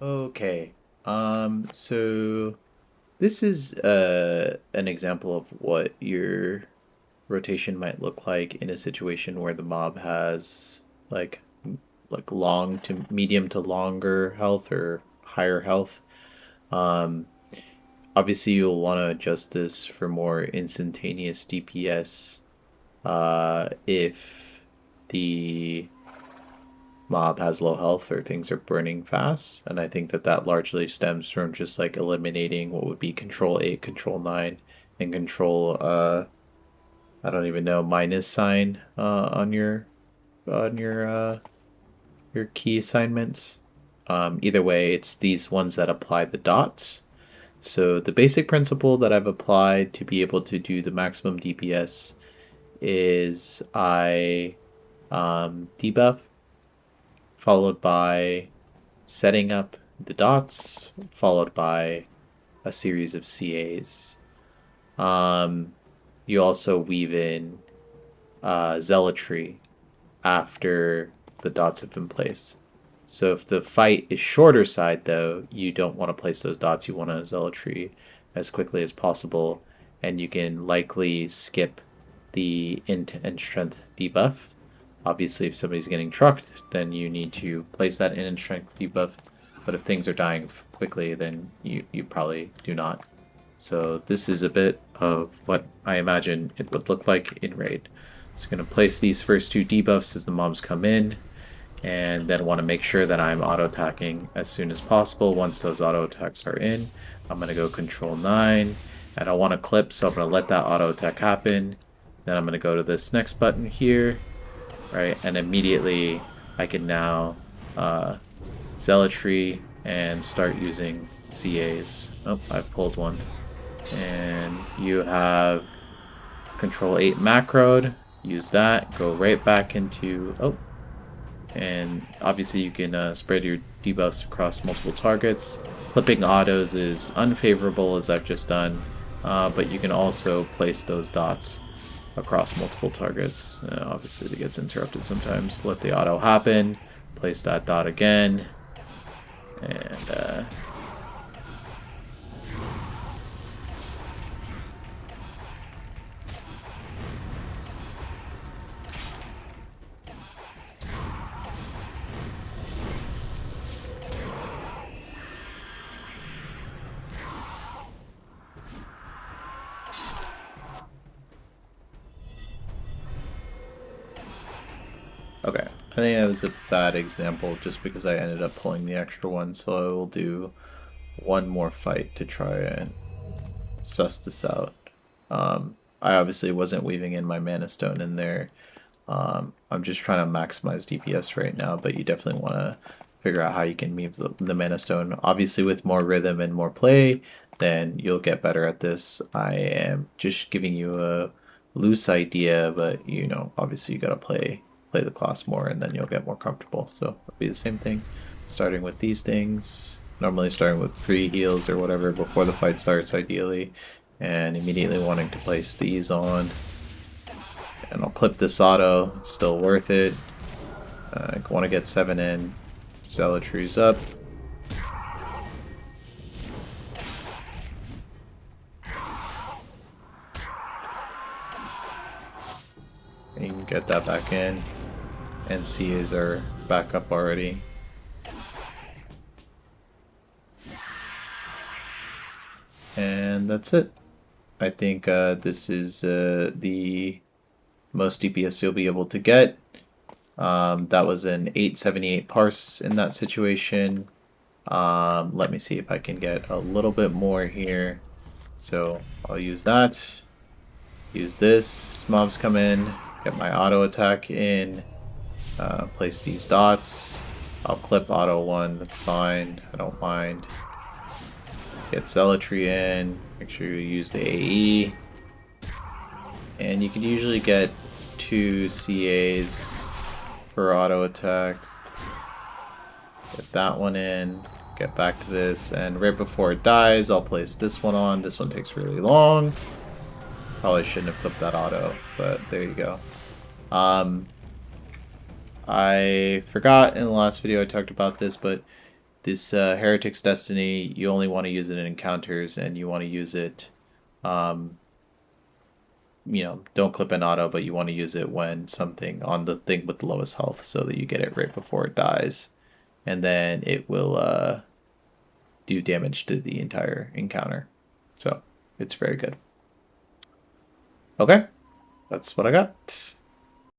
Okay. So this is an example of what your rotation might look like in a situation where the mob has like long to medium to longer health or higher health. Um, Obviously you'll want to adjust this for more instantaneous DPS if the mob has low health or things are burning fast. And I think that that largely stems from just like eliminating what would be control 8, control 9, and control I don't even know, minus sign on your key assignments. Either way, it's these ones that apply the dots. So the basic principle that I've applied to be able to do the maximum DPS is I debuff followed by setting up the dots, followed by a series of CAs. You also weave in zealotry after the dots have been placed. So if the fight is shorter side, though, you don't want to place those dots. You want to zealotry as quickly as possible, and you can likely skip the int and strength debuff. Obviously, if somebody's getting trucked, then you need to place that int and strength debuff. But if things are dying quickly, then you probably do not. So this is a bit of what I imagine it would look like in raid. So I'm going to place these first two debuffs as the mobs come in, and then want to make sure that I'm auto attacking as soon as possible. Once those auto attacks are in, I'm going to go control 9. I don't want to clip, so I'm going to let that auto attack happen. Then I'm going to go to this next button here, right? And immediately I can now zealotry and start using CAs. Oh, I've pulled one. And you have control 8 macroed. Use that. Go right back into... Oh. And obviously you can spread your debuffs across multiple targets. Clipping autos is unfavorable, as I've just done, but you can also place those dots across multiple targets. Obviously it gets interrupted sometimes. Let the auto happen, place that dot again, and okay. I think that was a bad example just because I ended up pulling the extra one, so I will do one more fight to try and suss this out. I obviously wasn't weaving in my mana stone in there. I'm just trying to maximize DPS right now, but you definitely want to figure out how you can weave the mana stone. Obviously with more rhythm and more play, then you'll get better at this. I am just giving you a loose idea, but you know, obviously you gotta play the class more and then you'll get more comfortable. So it'll be the same thing, starting with these things, normally starting with pre-heals or whatever before the fight starts ideally, and immediately wanting to place these on. And I'll clip this auto, it's still worth it. I want to get 7 in, zealotry's up. And you can get that back in. And CAs are back up already. And that's it. I think this is the most DPS you'll be able to get. That was an 878 parse in that situation. Let me see if I can get a little bit more here. So I'll use that. Use this. Mobs come in. Get my auto attack in. Place these dots. I'll clip auto 1. That's fine. I don't mind. Get zealotry in. Make sure you use the AE. And you can usually get 2 CAs for auto attack. Get that one in. Get back to this. And right before it dies, I'll place this one on. This one takes really long. Probably shouldn't have clipped that auto, but there you go. I forgot in the last video I talked about this, but This Heretic's Destiny, you only want to use it in encounters, and you want to use it, don't clip an auto, but you want to use it when something on the thing with the lowest health so that you get it right before it dies. And then it will do damage to the entire encounter. So it's very good. Okay, that's what I got.